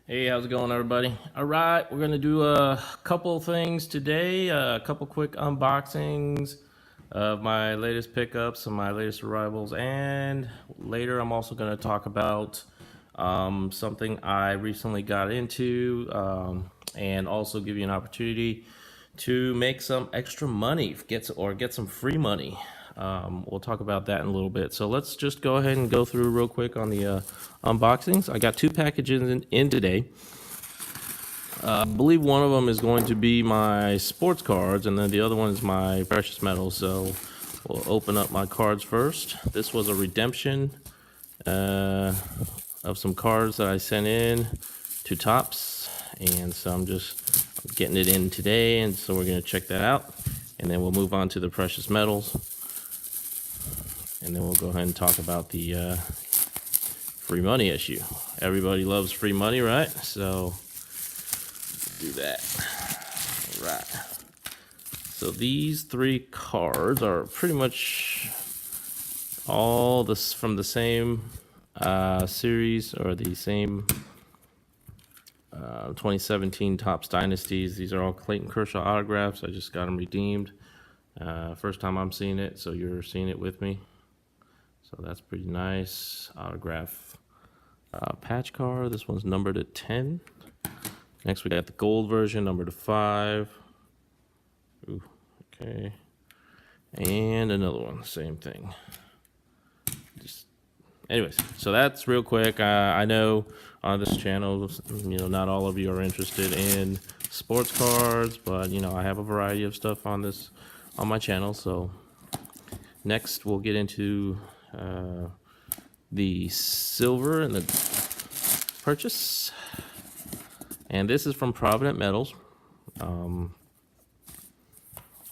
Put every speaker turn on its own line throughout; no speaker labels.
Hey, how's it going, everybody? All right, we're gonna do a couple things today, a couple quick unboxings of my latest pickups and my latest arrivals, and later I'm also gonna talk about something I recently got into, and also give you an opportunity to make some extra money, get some free money. We'll talk about that in a little bit. So let's just go ahead and go through real quick on the unboxings. I got two packages in today. I believe one of them is going to be my sports cards, and then the other one is my precious metals. So we'll open up my cards first. This was a redemption of some cards that I sent in to Tops, and so I'm just getting it in today, and so we're going to check that out, and then we'll move on to the precious metals, and then we'll go ahead and talk about the free money issue. Everybody loves free money, right? So do that. All right. So these three cards are pretty much all this from the same series, or the same 2017 Topps Dynasties. These are all Clayton Kershaw autographs. I just got them redeemed. First time I'm seeing it, so you're seeing it with me. So that's pretty nice. Autograph patch card. This one's numbered at 10. Next, we got the gold version, numbered to 5. Ooh, okay. And another one, same thing. Anyways, so that's real quick. I know on this channel, not all of you are interested in sports cards, but I have a variety of stuff on my channel. So next, we'll get into the silver and the purchase. And this is from Provident Metals.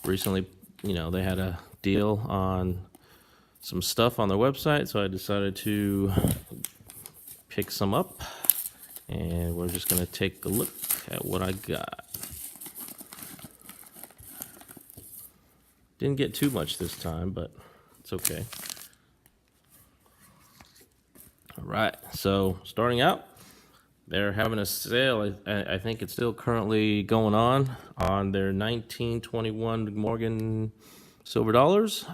Recently, they had a deal on some stuff on their website, so I decided to pick some up, and we're just going to take a look at what I got. Didn't get too much this time, but it's okay. All right, so starting out, they're having a sale. I think it's still currently going on their 1921 Morgan silver dollars.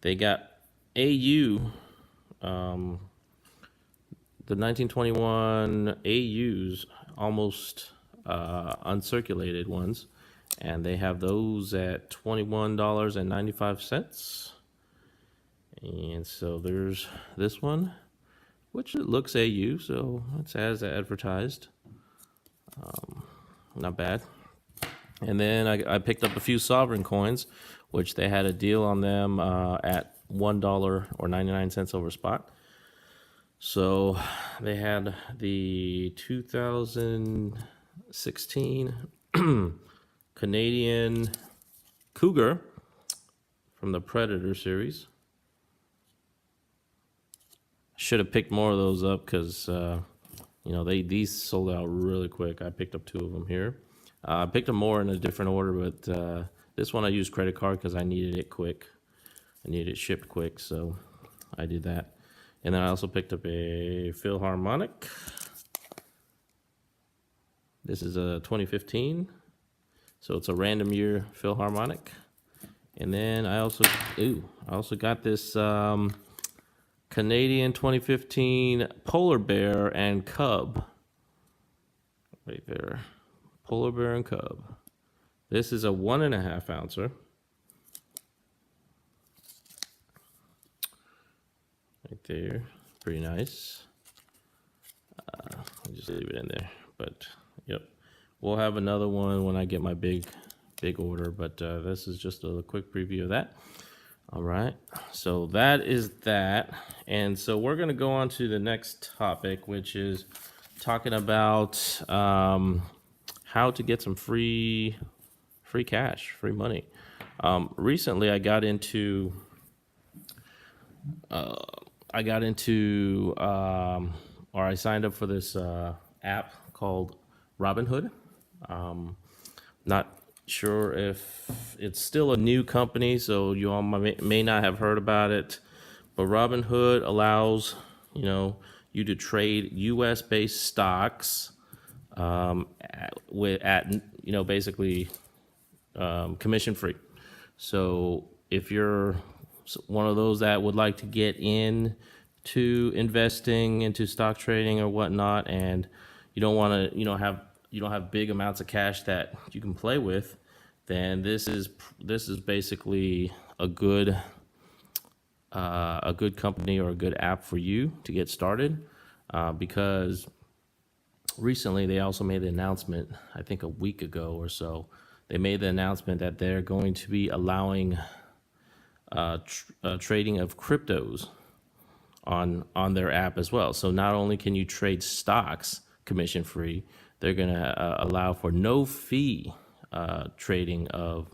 They got AU, the 1921 AUs, almost uncirculated ones, and they have those at $21.95. And so there's this one, which it looks AU, so it's as advertised. Not bad. And then I picked up a few sovereign coins, which they had a deal on them at $1 or 99 cents over spot. So they had the 2016 Canadian Cougar from the Predator series. Should have picked more of those up because these sold out really quick. I picked up 2 of them here. I picked them more in a different order, but this one I used credit card because I needed it quick. I needed it shipped quick, so I did that. And then I also picked up a Philharmonic. This is a 2015, so it's a random year Philharmonic. And then I also got this Canadian 2015 Polar Bear and Cub. Right there. Polar Bear and Cub. This is a 1.5 ouncer. Right there. Pretty nice. I'll just leave it in there. But, yep. We'll have another one when I get my big order. But this is just a quick preview of that. All right, so that is that. And so we're going to go on to the next topic, which is talking about how to get some free cash, free money. Recently, I got into or I signed up for this app called Robinhood. Not sure if it's still a new company, so you all may not have heard about it, but Robinhood allows you to trade U.S. based stocks basically commission free. So if you're one of those that would like to get in to investing into stock trading or whatnot, and you don't want to, you don't have big amounts of cash that you can play with, then this is basically a good company or a good app for you to get started, because recently they also made the announcement, I think a week ago or so, they made the announcement that they're going to be allowing trading of cryptos on their app as well. So not only can you trade stocks commission free, they're going to allow for no fee trading of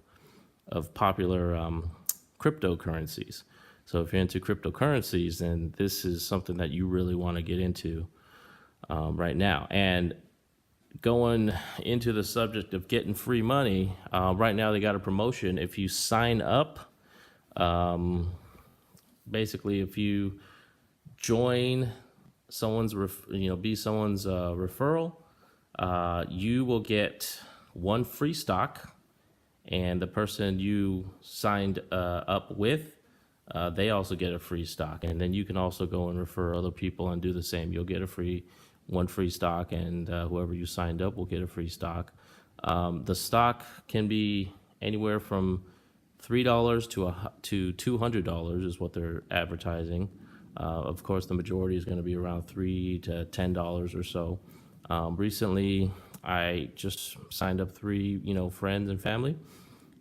popular cryptocurrencies. So if you're into cryptocurrencies, then this is something that you really want to get into right now. And going into the subject of getting free money, right now they got a promotion. If you sign up, basically if you join someone's, be someone's referral, you will get one free stock, and the person you signed up with, they also get a free stock. And then you can also go and refer other people and do the same. You'll get one free stock, and whoever you signed up will get a free stock. The stock can be anywhere from $3 to $200 is what they're advertising. Of course, the majority is going to be around $3 to $10 or so. Recently, I just signed up 3, friends and family,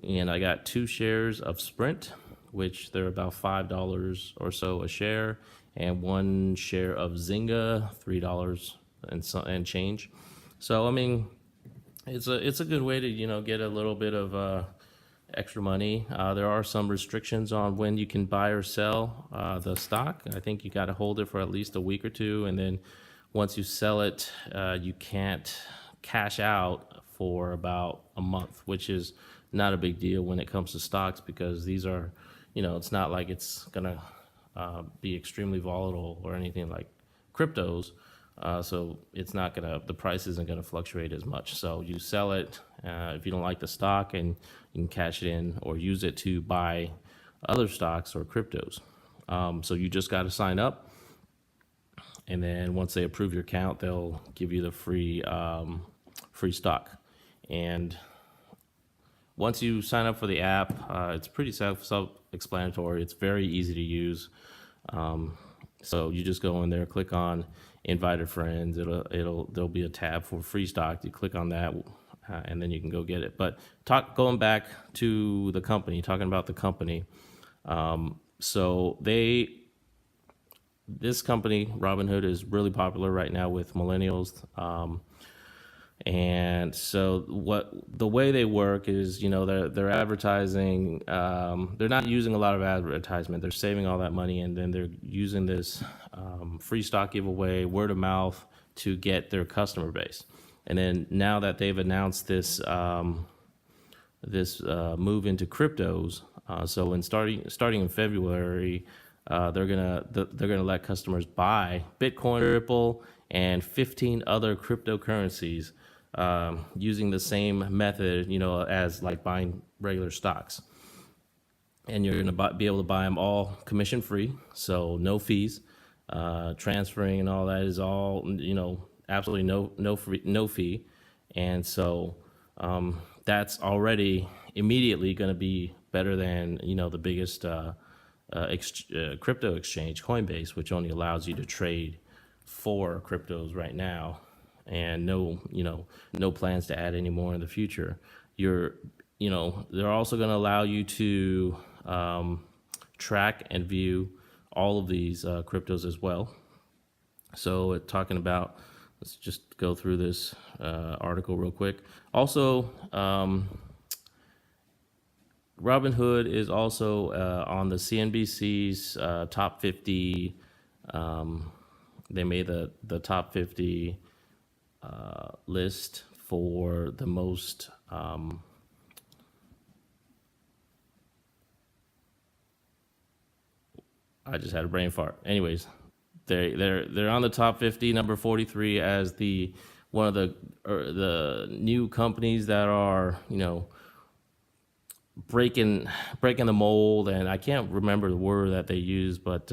and I got 2 shares of Sprint, which they're about $5 or so a share, and 1 share of Zynga, $3 and change. So I mean, it's a good way to get a little bit of extra money. There are some restrictions on when you can buy or sell the stock. I think you got to hold it for at least a week or two, and then once you sell it, you can't cash out for about a month, which is not a big deal when it comes to stocks, because these are, it's not like it's gonna be extremely volatile or anything like cryptos. So the price isn't gonna fluctuate as much. So you sell it if you don't like the stock, and you can cash it in or use it to buy other stocks or cryptos. So you just got to sign up, and then once they approve your account, they'll give you the free stock. And once you sign up for the app, it's pretty self-explanatory. It's very easy to use. So you just go in there, click on invite a friends. There'll be a tab for free stock. You click on that, and then you can go get it. But going back to the company, talking about the company. So this company, Robinhood, is really popular right now with millennials. And so the way they work is, they're advertising. They're not using a lot of advertisement. They're saving all that money, and then they're using this free stock giveaway, word of mouth, to get their customer base. And then now that they've announced this move into cryptos, so starting in February, they're gonna let customers buy Bitcoin, Ripple, and 15 other cryptocurrencies using the same method, as like buying regular stocks. And you're gonna be able to buy them all commission free, so no fees. Transferring and all that is all, absolutely no fee. And so that's already immediately going to be better than the biggest crypto exchange, Coinbase, which only allows you to trade 4 cryptos right now, and no plans to add any more in the future. They're also going to allow you to track and view all of these cryptos as well. So talking about, let's just go through this article real quick. Also, Robinhood is also on the CNBC's top 50. They made the top 50 list for the most I just had a brain fart. Anyways, they're on the top 50, number 43, as the one of the new companies that are, breaking the mold. And I can't remember the word that they use, but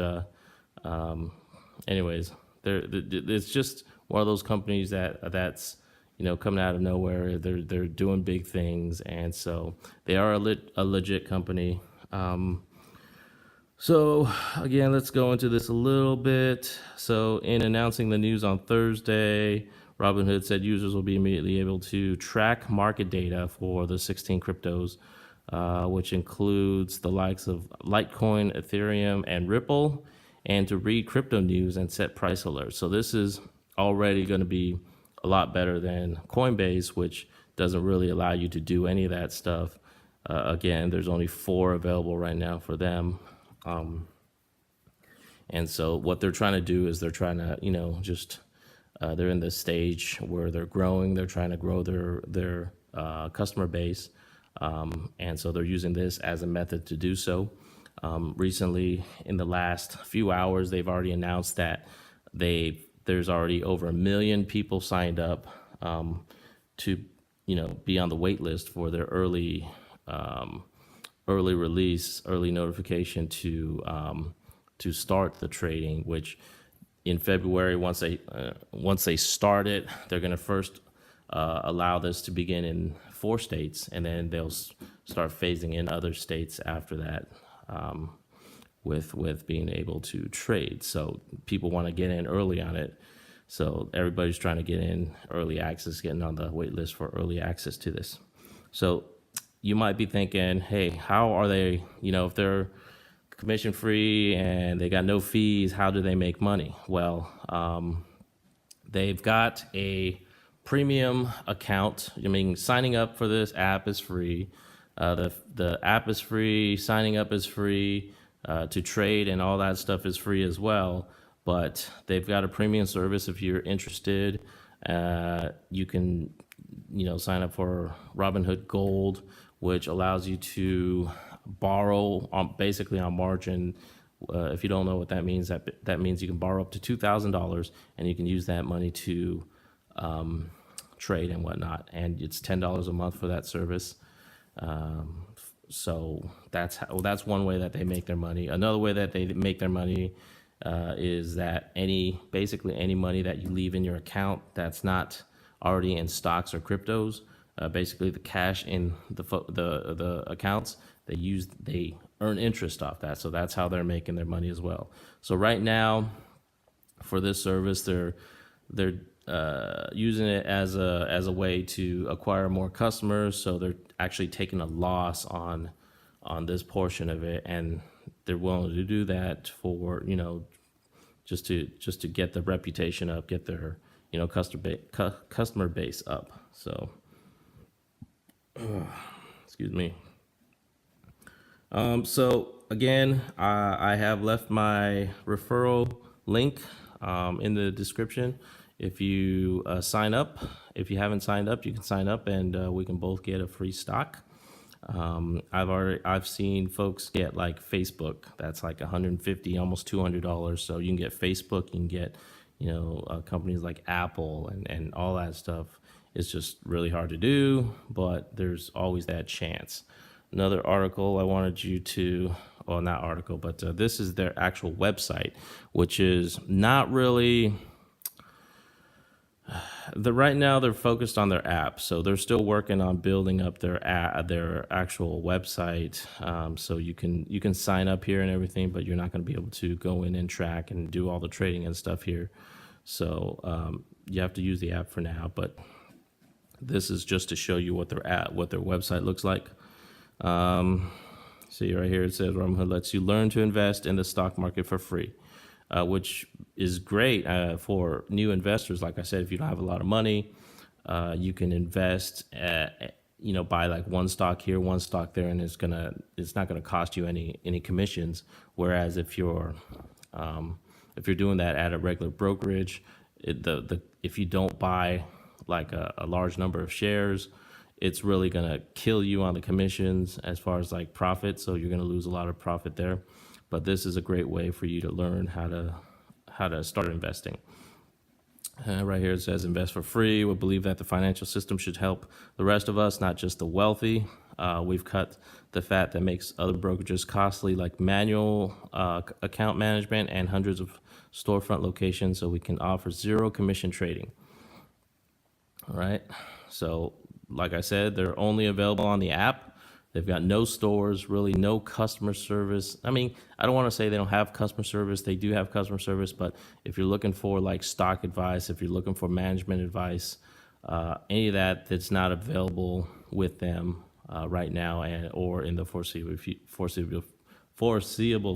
anyways, it's just one of those companies that's coming out of nowhere. They're doing big things, and so they are a legit company. So again, let's go into this a little bit. So in announcing the news on Thursday, Robinhood said users will be immediately able to track market data for the 16 cryptos, which includes the likes of Litecoin, Ethereum, and Ripple, and to read crypto news and set price alerts. So this is already going to be a lot better than Coinbase, which doesn't really allow you to do any of that stuff. Again, there's only 4 available right now for them. And so what they're trying to do is they're trying to, they're in this stage where they're growing. They're trying to grow their customer base. And so they're using this as a method to do so. Recently, in the last few hours, they've already announced that there's already over 1 million people signed up to be on the wait list for their early release, early notification to start the trading. Which in February, once they start it, they're going to first allow this to begin in 4 states, and then they'll start phasing in other states after that, with being able to trade. So people want to get in early on it. So everybody's trying to get in early access, getting on the wait list for early access to this. So you might be thinking, hey, how are they, if they're commission free and they got no fees, how do they make money? Well, they've got a premium account. Signing up for this app is free. The app is free, signing up is free, to trade and all that stuff is free as well. But they've got a premium service. If you're interested, you can, sign up for Robinhood Gold, which allows you to borrow basically on margin. If you don't know what that means, that means you can borrow up to $2,000, and you can use that money to trade and whatnot. And it's $10 a month for that service. So that's one way that they make their money. Another way that they make their money is that basically any money that you leave in your account that's not already in stocks or cryptos, basically the cash in the accounts, they earn interest off that. So that's how they're making their money as well. So right now, for this service, they're using it as a way to acquire more customers. So they're actually taking a loss on this portion of it, and they're willing to do that for just to get the reputation up, get their customer base up. So excuse me. So again, I have left my referral link in the description. If you sign up, if you haven't signed up, you can sign up, and we can both get a free stock. I've seen folks get like Facebook. That's like $150, almost $200. So you can get Facebook, you can get companies like Apple and all that stuff. It's just really hard to do, but there's always that chance. Another article I wanted you to, well, not article, but this is their actual website, which is not really. Right now they're focused on their app, so they're still working on building up their actual website. So you can sign up here and everything, but you're not going to be able to go in and track and do all the trading and stuff here. So you have to use the app for now. But this is just to show you what their website looks like. See right here, it says Robinhood lets you learn to invest in the stock market for free. Which is great for new investors. Like I said, if you don't have a lot of money, you can invest, buy like one stock here, one stock there, and it's not gonna cost you any commissions. Whereas if you're doing that at a regular brokerage, if you don't buy like a large number of shares, it's really gonna kill you on the commissions as far as like profit. So you're gonna lose a lot of profit there. But this is a great way for you to learn how how to start investing. Right here it says invest for free. We believe that the financial system should help the rest of us, not just the wealthy. We've cut the fat that makes other brokerages costly, like manual account management and hundreds of storefront locations, so we can offer zero commission trading. All right. So, like I said, they're only available on the app. They've got no stores, really no customer service. I mean, I don't want to say they don't have customer service. They do have customer service, but if you're looking for like stock advice, if you're looking for management advice, any of that's not available with them right now or in the foreseeable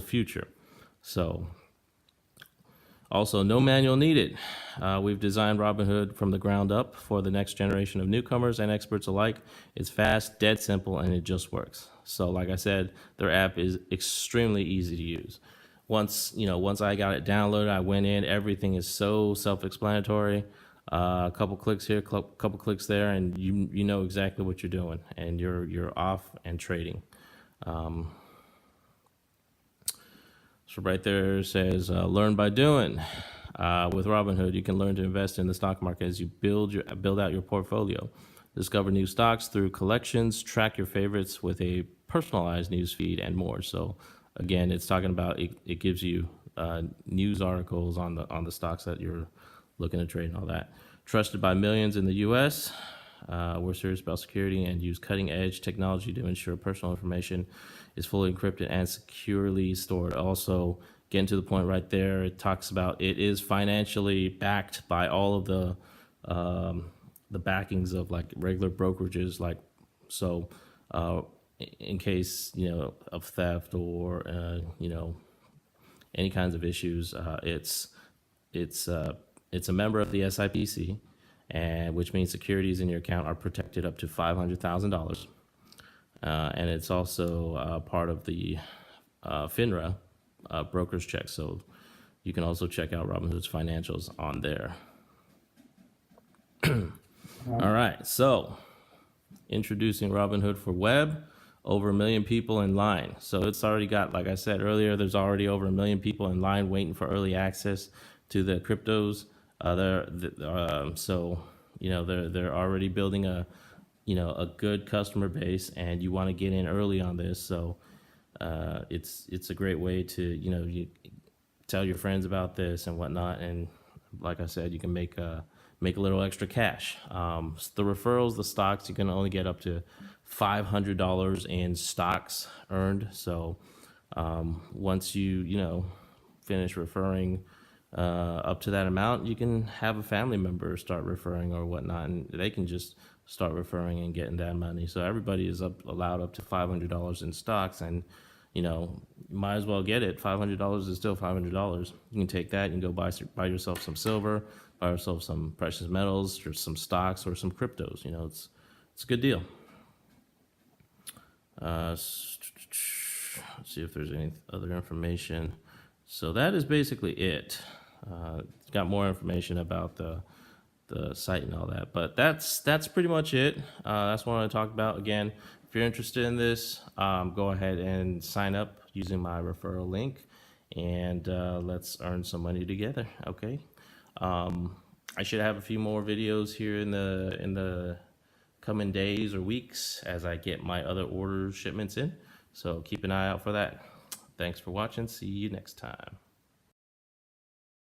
future. So, also, no manual needed. We've designed Robinhood from the ground up for the next generation of newcomers and experts alike. It's fast, dead simple, and it just works. So, like I said, their app is extremely easy to use. Once I got it downloaded, I went in. Everything is so self-explanatory. A couple clicks here, couple clicks there, and you know exactly what you're doing, and you're off and trading. So right there it says, learn by doing. With Robinhood, you can learn to invest in the stock market as you build out your portfolio. Discover new stocks through collections, track your favorites with a personalized news feed, and more. So again, it's talking about it gives you news articles on the stocks that you're looking to trade and all that. Trusted by millions in the U.S. We're serious about security and use cutting-edge technology to ensure personal information is fully encrypted and securely stored. Also, getting to the point right there, it talks about it is financially backed by all of the backings of like regular brokerages, like so. In case of theft or any kinds of issues, it's a member of the SIPC, and which means securities in your account are protected up to $500,000. And it's also part of the FINRA broker's check. So you can also check out Robinhood's financials on there. All right. So introducing Robinhood for web, over 1 million people in line. So it's already got, like I said earlier, there's already over 1 million people in line waiting for early access to the cryptos. So they're already building a good customer base, and you want to get in early on this. So it's a great way to you tell your friends about this and whatnot, and like I said, you can make a little extra cash. The referrals, the stocks, you can only get up to $500 in stocks earned. So once you finish referring up to that amount, you can have a family member start referring or whatnot, and they can just start referring and getting that money. So everybody is allowed up to $500 in stocks, and you might as well get it. $500 is still $500. You can take that and go buy yourself some silver, buy yourself some precious metals, or some stocks, or some cryptos. It's a good deal. Let's see if there's any other information. So that is basically it. It's got more information about the site and all that, but that's pretty much it. That's what I want to talk about. Again, if you're interested in this, go ahead and sign up using my referral link, and let's earn some money together. Okay. I should have a few more videos here in the coming days or weeks as I get my other order shipments in. So keep an eye out for that. Thanks for watching. See you next time.